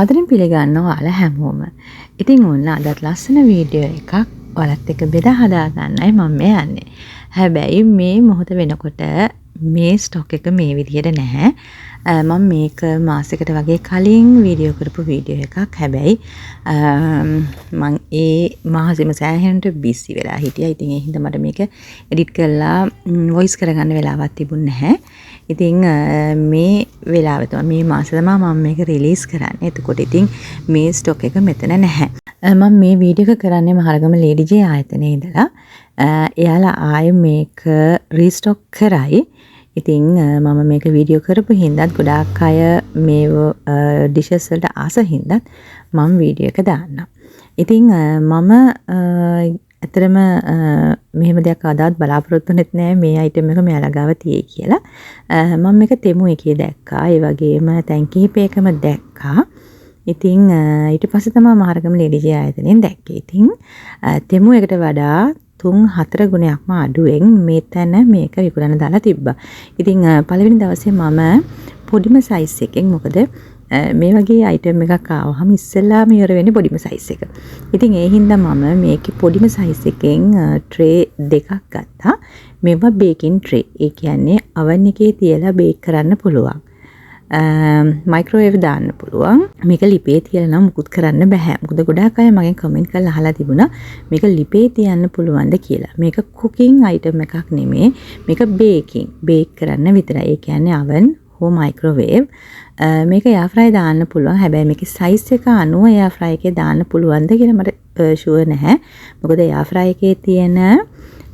ආදරෙන් පිළිගන්නවා ඔයාලා හැමෝම. ඉතින් ඔන්න අදත් ලස්සන වීඩියෝ එකක් ඔයාලත් එක්ක බෙදා හදා ගන්නයි මම යන්නේ. හැබැයි මේ මොහොත වෙනකොට මේ ස්ටොක් එක මේ විදිහට නැහැ. මම මේක මාසෙකට වගේ කලින් වීඩියෝ කරපු වීඩියෝ එකක්. හැබැයි මම ඒ මාසෙම සෑහෙනට බිසි වෙලා හිටියා. ඉතින් ඒ හින්දා මට මේක එඩිට් කරලා වොයිස් කරගන්න වෙලාවක් තිබුණේ නැහැ. ඉතින් මේ වෙලාව තමයි මේ මාසෙ තමයි මම මේක රිලීස් කරන්නේ. එතකොට ඉතින් මේ ස්ටොක් එක මෙතන නැහැ. මම මේ වීඩියෝ එක කරන්නේ මහරගම ලේඩි ජේ ආයතනයේ ඉඳලා. එයාලා ආයේ මේක රීස්ටොක් කරයි. ඉතින් මම මේක වීඩියෝ කරපු හින්දාත් ගොඩාක් අය මේ ඩිෂස් වලට ආස හින්දාත් මම වීඩියෝ එක දාන්නම්. ඉතින් මම ඇතරම මෙහෙම දෙයක් අදාත් බලාපොරොත්තු වෙන්නේ නැහැ මේ අයිටම් එක මෙයාලා ගාව තියෙයි කියලා. මම මේක තෙමු එකේ දැක්කා. ඒ වගේම තැන් කිහිපයකම දැක්කා. ඉතින් ඊට පස්සේ තමයි මහරගම ලේඩි ජේ ආයතනයෙන් දැක්කේ. ඉතින් තෙමු එකට වඩා 3-4 ගුණයක්ම අඩුවෙන් මෙතන මේක විකුණන්න දාලා තිබ්බා. ඉතින් පළවෙනි දවසේ මම පොඩිම සයිස් එකෙන් මොකද මේ වගේ අයිටම් එකක් ආවහම ඉස්සෙල්ලාම ඉවර වෙන්නේ පොඩිම සයිස් එක. ඉතින් ඒ හින්දා මම මේකේ පොඩිම සයිස් එකෙන් ට්‍රේ දෙකක් ගත්තා. මේවා බේකින් ට්‍රේ. ඒ කියන්නේ oven එකේ තියලා බේක් කරන්න පුළුවන්. මයික්‍රෝවේව් දාන්න පුළුවන්. මේක ලිපේ තියලා නම් මුකුත් කරන්න බෑ. මොකද ගොඩාක් අය මගෙන් කමෙන්ට් කරලා අහලා තිබුණා මේක ලිපේ තියන්න පුළුවන්ද කියලා. මේක කුකින් අයිටම් එකක් නෙමෙයි. මේක බේකින්. බේක් කරන්න විතරයි. ඒ කියන්නේ oven හෝ මයික්‍රෝවේව්. මේක එයා ෆ්‍රයි දාන්න පුළුවන්. හැබැයි මේකේ සයිස් එක අනුව එයා ෆ්‍රයි එකේ දාන්න පුළුවන්ද කියලා මට ෂුවර් නැහැ. මොකද එයා ෆ්‍රයි එකේ තියෙන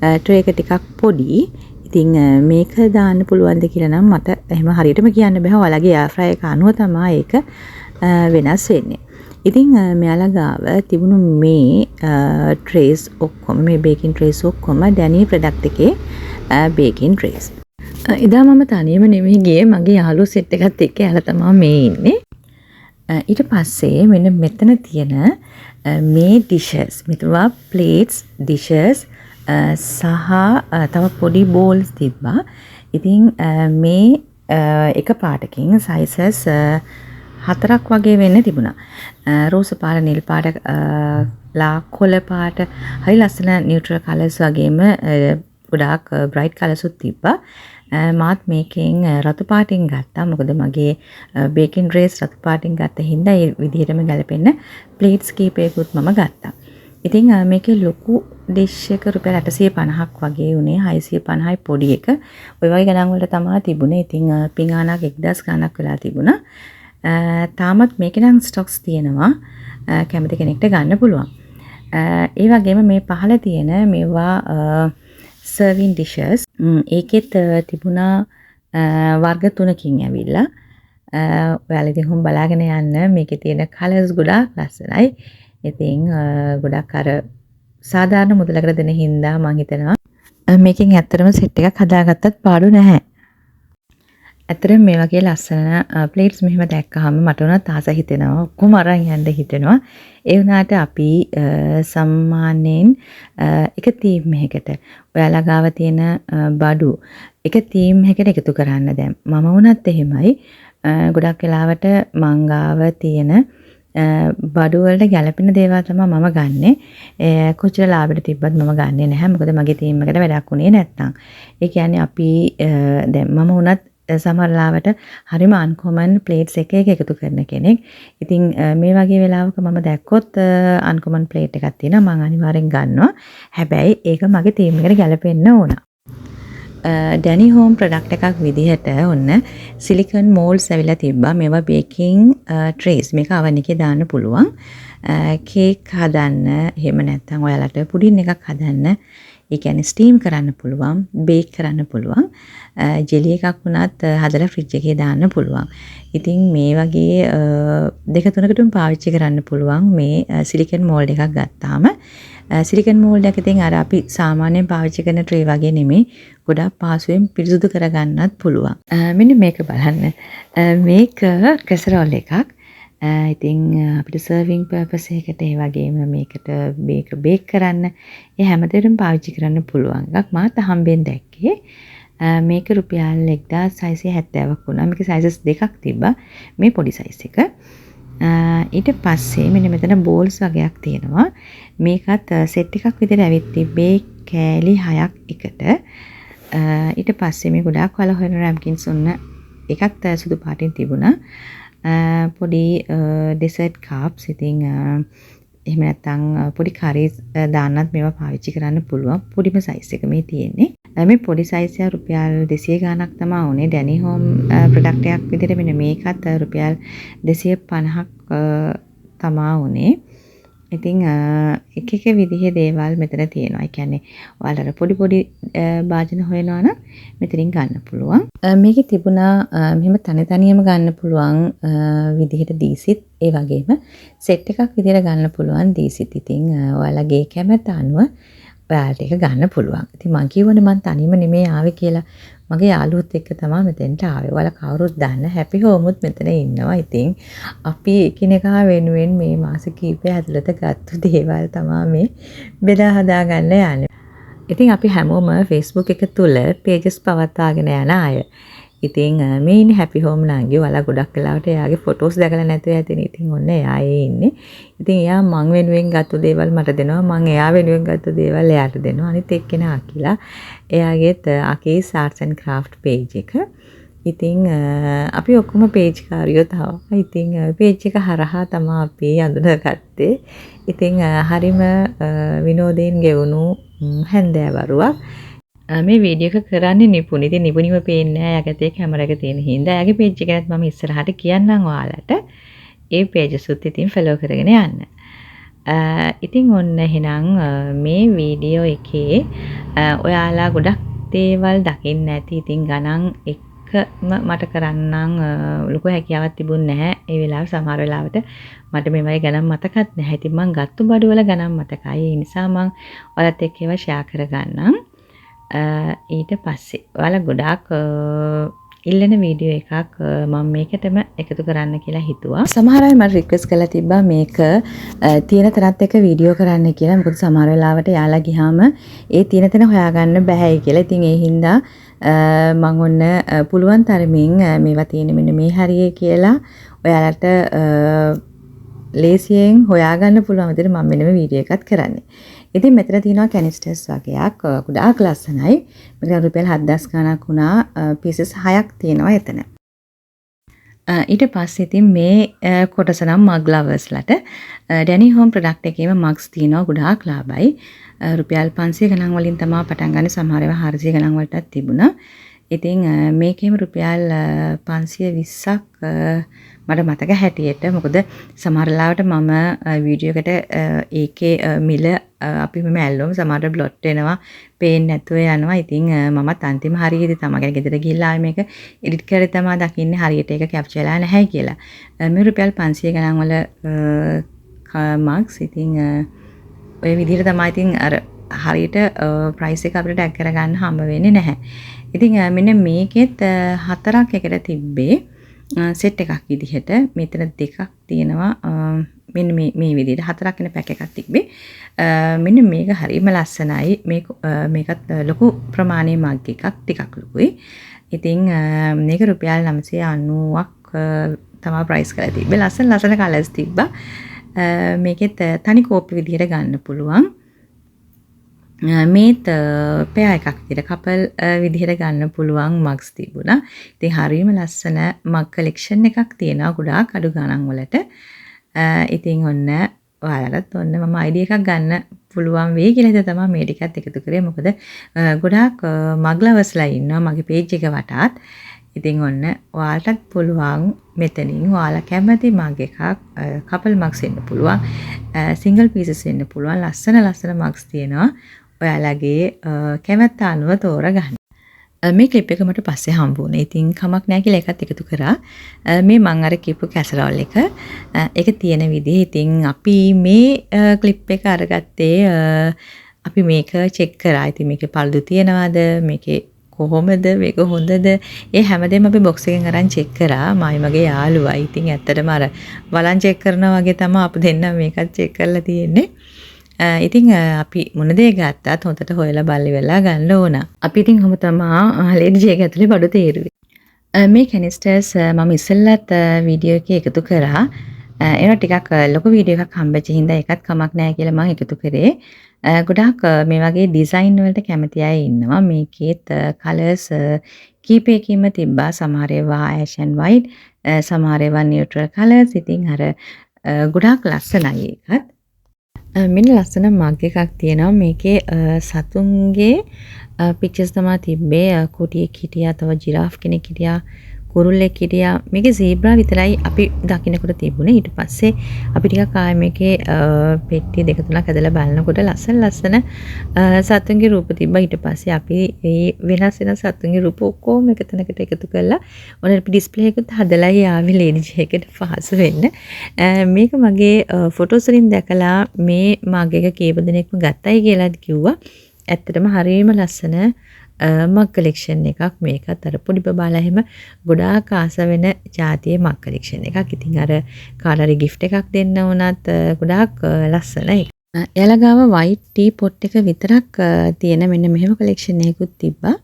ට්‍රේ එක ටිකක් පොඩි. ඉතින් මේක දාන්න පුළුවන්ද කියලා නම් මට එහෙම හරියටම කියන්න බෑ. ඔයාලගේ එයා ෆ්‍රයි එක අනුව තමයි ඒක වෙනස් වෙන්නේ. ඉතින් මෙයාලා ගාව තිබුණු මේ ට්‍රේස් ඔක්කොම මේ බේකින් ට්‍රේස් ඔක්කොම ඩැනී ප්‍රොඩක්ට් එකේ බේකින් ට්‍රේස්. එදා මම තනියම නෙමෙයි ගියේ මගේ යාළුවෝ සෙට් එකත් එක්ක යාළුවා තමයි මේ ඉන්නේ. ඊට පස්සේ මෙන්න මෙතන තියෙන මේ ඩිෂස් මෙතුවා ප්ලේට්ස් ඩිෂස් සහ තව පොඩි බෝල්ස් තිබ්බා. ඉතින් මේ එක පාටකින් සයිසස් 4ක් වගේ වෙන්න තිබුණා. රෝස පාට, නිල් පාට, ලා කොළ පාට, හරි ලස්සන නියුට්‍රල් කලර්ස් වගේම ගොඩාක් බ්‍රයිට් කලර්ස් උත් තිබ්බා. මාත් මේකෙන් රතු පාටින් ගත්තා. මොකද මගේ බේකින් ට්‍රේස් රතු පාටින් ගත්ත හින්දා ඒ විදිහටම ගැලපෙන්න ප්ලේට්ස් කීපයකුත් මම ගත්තා. ඉතින් මේකේ ලොකු ඩිෂ් එක රුපියල් 850ක් වගේ උනේ. 650යි පොඩි එක. ওই වගේ ගණන් වලට තමයි තිබුණේ. ඉතින් පිඟානක් 1000 ගණක් වෙලා තිබුණා. තාමත් මේකේ නම් ස්ටොක්ස් තියෙනවා. කැමති කෙනෙක්ට ගන්න පුළුවන්. ඒ වගේම මේ පහළ තියෙන මේවා සර්වින් ඩිෂස් ඒකෙත් තිබුණා වර්ග 3කින් ඇවිල්ලා. ඔයාලා ඉතින් හොම් බලාගෙන යන්න. මේකේ තියෙන කලර්ස් ගොඩාක් ලස්සනයි. ඉතින් ගොඩක් අර සාධාරණ මුදලකට දෙන හින්දා මම හිතනවා මේකෙන් ඇත්තටම සෙට් එකක් හදාගත්තත් පාඩු නැහැ. ඇත්තටම මේ වගේ ලස්සන ප්ලේට්ස් මෙහෙම දැක්කහම මට උනත් ආස හිතෙනවා. ඔක්කොම අරන් යන්න හිතෙනවා. ඒ වුණාට අපි සම්මානයෙන් එක තීම් එකකට ඔයාලා ගාව තියෙන බඩු එක තීම් එකකට එකතු කරන්න දැන් මම වුණත් එහෙමයි. ගොඩක් වෙලාවට මං ගාව තියෙන බඩු වලට ගැලපෙන දේවල් තමයි මම ගන්නෙ. කොච්චර ලාභෙට තිබ්බත් මම ගන්නෙ නැහැ. මොකද මගේ තීම් එකට වැඩක් උනේ නැත්තම්. ඒ කියන්නේ අපි දැන් මම උනත් සමහර ලාවට හරිම අන්කොමන් ප්ලේට්ස් එක එකතු කරන කෙනෙක්. ඉතින් මේ වගේ වෙලාවක මම දැක්කොත් අන්කොමන් ප්ලේට් එකක් තියෙනවා මම අනිවාර්යෙන් ගන්නවා. හැබැයි ඒක මගේ තීම් එකට ගැලපෙන්න ඕන. ඩැනි හෝම් ප්‍රොඩක්ට් එකක් විදිහට ඔන්න සිලිකන් මෝල්ඩ්ස් ඇවිල්ලා තිබ්බා. මේවා බේකින් ට්‍රේස්. මේක oven එකේ දාන්න පුළුවන්. කේක් හදන්න, එහෙම නැත්නම් ඔයාලට පුඩින් එකක් හදන්න, ඒ කියන්නේ ස්ටීම් කරන්න පුළුවන්, බේක් කරන්න පුළුවන්. ජෙලි එකක් වුණත් හදලා ෆ්‍රිජ් එකේ දාන්න පුළුවන්. ඉතින් මේ වගේ දෙක තුනකටම පාවිච්චි කරන්න පුළුවන් මේ සිලිකන් මෝල්ඩ් එකක් ගත්තාම. සිලිකන් මෝල්ඩ් එක ඉතින් අර අපි සාමාන්‍යයෙන් පාවිච්චි කරන ට්‍රේ වගේ නෙමෙයි. ගොඩක් පහසුවෙන් පිරිසුදු කරගන්නත් පුළුවන්. මෙන්න මේක බලන්න. මේක කැසරෝල් එකක්. ඉතින් අපිට සර්විං පර්පස් එකකට ඒ වගේම මේකට බේක් කරන්න ඒ හැමදේටම පාවිච්චි කරන්න පුළුවන් එකක්. මාත් හම්බෙන් දැක්කේ. මේක රුපියල් 1670ක් වුණා. මේකේ සයිසස් දෙකක් තිබ්බා. මේ පොඩි සයිස් එක. ඊට පස්සේ මෙන්න මෙතන බෝල්ස් වගේක් තියෙනවා. මේකත් සෙට් එකක් විදිහට ඇවිත් තිබ්බේ කෑලි 6ක් එකට. ඊට පස්සේ මේ ගොඩාක් වල හොයන රැම්කින්ස් ඔන්න එකක් සුදු පාටින් තිබුණා. පොඩි ඩෙසර්ට් කාප්ස්. ඉතින් එහෙම නැත්නම් පොඩි කරීස් දාන්නත් මේවා පාවිච්චි කරන්න පුළුවන්. පොඩිම සයිස් එක මේ තියෙන්නේ. මේ පොඩි සයිස් එක රුපියල් 200 ගාණක් තමයි උනේ. ඩැනි හෝම් ප්‍රොඩක්ට් එකක් විදිහට මෙන්න මේකත් රුපියල් 250ක් තමයි උනේ. ඉතින් එක එක විදිහේ දේවල් මෙතන තියෙනවා. ඒ කියන්නේ ඔයාලට පොඩි පොඩි භාජන හොයනවා නම් මෙතනින් ගන්න පුළුවන්. මේකේ තිබුණා මෙහෙම තනියම ගන්න පුළුවන් විදිහට දීසිත් ඒ වගේම සෙට් එකක් විදිහට ගන්න පුළුවන් දීසිත්. ඉතින් ඔයාලගේ කැමැත්ත අනුව ඔයාලට ඒක ගන්න පුළුවන්. ඉතින් මං කියවනේ මං තනියම නෙමෙයි ආවේ කියලා. මගේ යාළුවොත් එක්ක තමයි මෙතෙන්ට ආවේ. ඔයාලා කවුරුත් දන්න හැපි හෝමුත් මෙතන ඉන්නවා. ඉතින් අපි එකිනෙකා වෙනුවෙන් මේ මාස කිහිපය ඇතුළත ගත්ත දේවල් තමයි මේ බෙදා හදා ගන්න යන්නේ. ඉතින් අපි හැමෝම Facebook එක තුල pages පවත්වාගෙන යන අය. ඉතින් මේ ඉන්නේ හැපි හෝම් නංගි. ඔයාලා ගොඩක් වෙලාවට එයාගේ ෆොටෝස් දැකලා නැතුව ඇතිනේ. ඉතින් ඔන්න එයා ඉන්නේ. ඉතින් එයා මං වෙනුවෙන් ගත්ත දේවල් මට දෙනවා. මං එයා වෙනුවෙන් ගත්ත දේවල් එයාට දෙනවා. අනිත් එක්කෙනා අකිලා. එයාගේත් අකීස් ආර්ට්ස් ඇන්ඩ් ක්‍රාෆ්ට් page එක. ඉතින් අපි ඔක්කොම page කාරියෝ තමයි. ඉතින් page එක හරහා තමයි අපි අඳුනගත්තේ. ඉතින් හරිම විනෝදයෙන් ගෙවුණු හැන්දෑවරුවක්. මේ වීඩියෝ එක කරන්නේ නිපුණ. ඉතින් නිපුණිව පේන්නේ නැහැ. යකතේ කැමරා එක තියෙන හින්දා. එයාගේ page එකත් මම ඉස්සරහට කියන්නම් ඔයාලට. ඒ pages උත් ඉතින් follow කරගෙන යන්න. ඉතින් ඔන්න එහෙනම් මේ වීඩියෝ එකේ ඔයාලා ගොඩක් දේවල් දකින්න ඇති. ඉතින් ගණන් එකම මට කරන්නම් ලොකු හැකියාවක් තිබුණේ නැහැ. ඒ වෙලාවේ සමහර වෙලාවට මට මේ වගේ ගණන් මතකත් නැහැ. ඉතින් මම ගත්ත බඩුවල ගණන් මතකයි. ඒ නිසා මම ඔයාලත් එක්ක ඒවා ෂෙයා කරගන්නම්. ඊට පස්සේ ඔයාලා ගොඩාක් ඉල්ලන වීඩියෝ එකක් මම මේකටම එකතු කරන්න කියලා හිතුවා. සමහර අය මට රික්වෙස්ට් කරලා තිබ්බා මේක තියෙන තැනත් එක්ක වීඩියෝ කරන්න කියලා. මොකද සමහර වෙලාවට යාලා ගියාම ඒ තියෙන තැන හොයාගන්න බෑයි කියලා. ඉතින් ඒ හින්දා මම ඔන්න පුළුවන් තරමින් මේවා තියෙන මෙන්න මේ හරියේ කියලා ඔයාලට ලේසියෙන් හොයාගන්න පුළුවන් විදිහට මම මෙන්න මේ වීඩියෝ එකත් කරන්නේ. ඉතින් මෙතන තියෙනවා කැනිස්ටර්ස් වගේක් ගොඩාක් ලස්සනයි. මේක රුපියල් 7000 ගණක් වුණා. පීසස් 6ක් තියෙනවා එතන. ඊට පස්සේ ඉතින් මේ කොටස නම් මග් ලවර්ස්ලට ඩැනි හෝම් ප්‍රොඩක්ට් එකේම මග්ස් තියෙනවා ගොඩාක් ලාභයි. රුපියල් 500 ගණන් වලින් තමයි පටන් ගන්න. සමහර ඒවා 400 ගණන් වලටත් තිබුණා. ඉතින් මේකේම රුපියල් 520ක් මට මතක හැටියට. මොකද සමහර ලාවට මම වීඩියෝ එකට ඒකේ මිල අපි මෙම ඇල්ලුවම සමහර බ්ලොට් වෙනවා, පේන්නේ නැතුව යනවා. ඉතින් මමත් අන්තිම හරියේදී තමයි ගෙදර ගිහිල්ලා මේක එඩිට් කරලා තමයි දකින්නේ හරියට ඒක කැප්චර් වෙලා නැහැ කියලා. මේ රුපියල් 500 ගණන් වල මාක්ස්. ඉතින් ඔය විදිහට තමයි ඉතින් අර හරියට ප්‍රයිස් එක අපිට ටැග් කරගන්න හම්බ වෙන්නේ නැහැ. ඉතින් මෙන්න මේකෙත් 4ක් එකට තිබ්බේ සෙට් එකක් විදිහට. මෙතන දෙකක් තියෙනවා. මෙන්න මේ විදිහට 4ක් වෙන පැක් එකක් තිබ්බේ. මෙන්න මේක හරිම ලස්සනයි. මේකත් ලොකු ප්‍රමාණයේ මග් එකක්, ටිකක් ලොකුයි. ඉතින් මේක රුපියල් 990ක් තමයි ප්‍රයිස් කරලා තිබ්බේ. ලස්සන කලර්ස් තිබ්බා. මේකෙත් තනි කෝප්පි විදිහට ගන්න පුළුවන්. මේත් පෙයා එකක් විදිහට කපල් විදිහට ගන්න පුළුවන් මග්ස් තිබුණා. ඉතින් හරියම ලස්සන මග් කලෙක්ෂන් එකක් තියෙනවා ගොඩාක් අඩු ගණන් වලට. ඉතින් ඔන්න ඔයාලටත් ඔන්න මම අයිඩියා එකක් ගන්න පුළුවන් වෙයි කියලා හිතලා තමයි මේ ටිකත් එකතු කරේ. මොකද ගොඩාක් මග් ලවර්ස්ලා ඉන්නවා මගේ page එක වටාත්. ඉතින් ඔන්න ඔයාලටත් පුළුවන් මෙතනින් ඔයාලා කැමති මග් එකක් කපල් මග්ස් වෙන්න පුළුවන්. සිංගල් පීසස් වෙන්න පුළුවන්. ලස්සන මග්ස් තියෙනවා. ඔයාලගේ කැමැත්ත අනුව තෝරගන්න. මේ ක්ලිප් එක මට පස්සේ හම්බ වුණා. ඉතින් කමක් නැහැ කියලා ඒකත් එකතු කරා. මේ මං අර කියපු කැසරෝල් එක ඒක තියෙන විදිහ. ඉතින් අපි මේ ක්ලිප් එක අරගත්තේ අපි මේක චෙක් කරා. ඉතින් මේකේ පළුදු තියනවාද? මේකේ කොහොමද? මේක හොඳද? ඒ හැමදේම අපි බොක්ස් එකෙන් අරන් චෙක් කරා. මයි මගේ යාළුවයි. ඉතින් ඇත්තටම අර බලන් චෙක් කරනවා වගේ තමයි අපි දෙන්නා මේකත් චෙක් කරලා තියෙන්නේ. ඉතින් අපි මොන දේ ගත්තත් හොඳට හොයලා බලලි වෙලා ගන්න ඕන. අපි ඉතින් කොහොම තමයි ලේඩි ජේ එක ඇතුලේ බඩු තේරුවේ. මේ කැනිස්ටර්ස් මම ඉස්සෙල්ලත් වීඩියෝ එකේ එකතු කරා. ඒන ටිකක් ලොකු වීඩියෝ එකක් හම්බෙච්ච හින්දා ඒකත් කමක් නැහැ කියලා මම එකතු කරේ. ගොඩාක් මේ වගේ ඩිසයින් වලට කැමති අය ඉන්නවා. මේකේත් කලර්ස් කීපයකින්ම තිබ්බා. සමහර ඒවා ඇෂ් ඇන්ඩ් වයිට්, සමහර ඒවා නියුට්‍රල් කලර්ස්. ඉතින් අර ගොඩාක් ලස්සනයි ඒකත්. මෙන්න ලස්සන මග් එකක් තියෙනවා. මේකේ සතුන්ගේ පික්චර්ස් තමයි තිබ්බේ. කුටියෙක් හිටියා, තව ජිරාෆ් කෙනෙක් හිටියා, කුරුල්ලෙක් හිටියා. මේකේ සීබ්‍රා විතරයි අපි දකින්නකොට තිබුණේ. ඊට පස්සේ අපි ටිකක් ආයෙ මේකේ පෙට්ටි දෙක තුනක් ඇදලා බලනකොට ලස්සන සතුන්ගේ රූප තිබ්බා. ඊට පස්සේ අපි මේ වෙනස් වෙන සතුන්ගේ රූප ඔක්කොම එක තැනකට එකතු කරලා ඔන්න අපි ඩිස්ප්ලේ එකත් හදලා ආවේ ලේඩි ජේකට පහසු වෙන්න. මේක මගේ ෆොටෝස් වලින් දැකලා මේ මග් එක කීප දෙනෙක්ම ගත්තයි කියලා කිව්වා. ඇත්තටම හරියම ලස්සන මග් කලෙක්ෂන් එකක්. මේකත් අර පොඩි බබාලා එහෙම ගොඩාක් ආස වෙන ජාතියේ මග් කලෙක්ෂන් එකක්. ඉතින් අර කාටරි ගිෆ්ට් එකක් දෙන්න වුණත් ගොඩාක් ලස්සනයි. එයාලා ගාව වයිට් ටී පොට් එක විතරක් තියෙන මෙන්න මෙහෙම කලෙක්ෂන් එකකුත් තිබ්බා.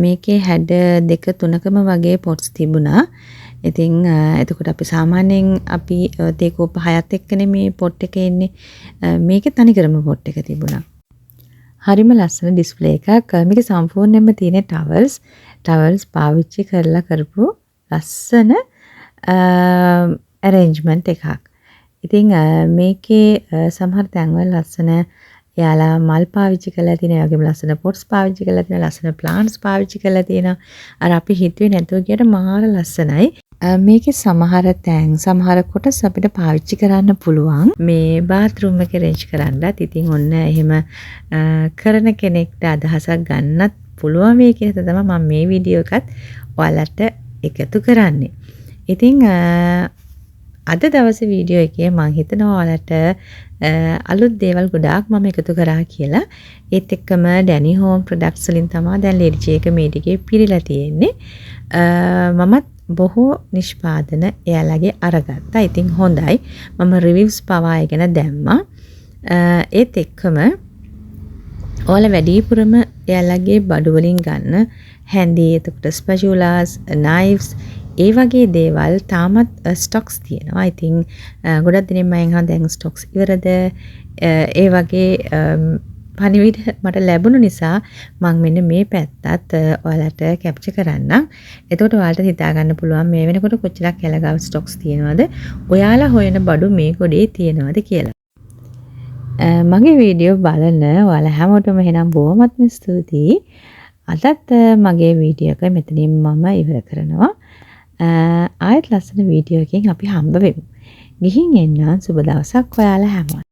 මේකේ හැඩ දෙක තුනකම වගේ පොට්ස් තිබුණා. ඉතින් එතකොට අපි සාමාන්‍යයෙන් අපි තේ කෝප 6ත් එක්කනේ මේ පොට් එකේ එන්නේ. මේකේ තනිකරම පොට් එක තිබුණා. හරිම ලස්සන ඩිස්ප්ලේ එකක්. මේක සම්පූර්ණයෙන්ම තියෙන ටවල්ස් පාවිච්චි කරලා කරපු ලස්සන arrangement එකක්. ඉතින් මේකේ සමහර තැන්වල ලස්සන එයාලා මල් පාවිච්චි කරලා තියෙන, ඒ වගේම ලස්සන පොට්ස් පාවිච්චි කරලා තියෙන, ලස්සන ප්ලාන්ට්ස් පාවිච්චි කරලා තියෙනවා. අර අපි හිතුවේ නැතුව ගියට මාර ලස්සනයි. මේකේ සමහර තැන් සමහර කොටස් අපිට පාවිච්චි කරන්න පුළුවන්. මේ බාත්රූම් එකේ රේන්ජ් කරන්නත්. ඉතින් ඔන්න එහෙම කරන කෙනෙක්ට අදහසක් ගන්නත් පුළුවන් වෙයි කියන එක තමයි මම මේ වීඩියෝ එකත් ඔයාලට එකතු කරන්නේ. ඉතින් අද දවසේ වීඩියෝ එකේ මම හිතනවා ඔයාලට අලුත් දේවල් ගොඩාක් මම එකතු කරා කියලා. ඒත් එක්කම ඩැනි හෝම් ප්‍රොඩක්ට්ස් වලින් තමයි දැන් ලේඩි ජේක මේ ටිකේ පිරීලා තියෙන්නේ. මමත් බොහෝ නිෂ්පාදන එයාලගේ අරගත්තා. ඉතින් හොඳයි. මම රිවිව්ස් පවා ඉගෙන දැම්මා. ඒත් එක්කම ඔයාලා වැඩිපුරම එයාලගේ බඩු වලින් ගන්න හැන්ඩි, එතකොට ස්පැචුලාස්, නයිෆ්ස්, ඒ වගේ දේවල් තාමත් ස්ටොක්ස් තියෙනවා. ඉතින් ගොඩක් දෙනෙක් මම අහන දැන් ස්ටොක්ස් ඉවරද? ඒ වගේ පණිවිඩ මට ලැබුණු නිසා මම මෙන්න මේ පැත්තත් ඔයාලට කැප්චර් කරන්නම්. එතකොට ඔයාලට හිතා ගන්න පුළුවන් මේ වෙනකොට කොච්චරක් එලගාව ස්ටොක්ස් තියෙනවද? ඔයාලා හොයන බඩු මේ ගොඩේ තියෙනවද කියලා. මගේ වීඩියෝ බලන ඔයාලා හැමෝටම එහෙනම් බොහොමත්ම ස්තුතියි. අදත් මගේ වීඩියෝ එක මෙතනින් මම ඉවර කරනවා. ආයෙත් ලස්සන වීඩියෝ එකකින් අපි හම්බ වෙමු. ගිහින් එන්න සුබ දවසක් ඔයාලා හැමෝට.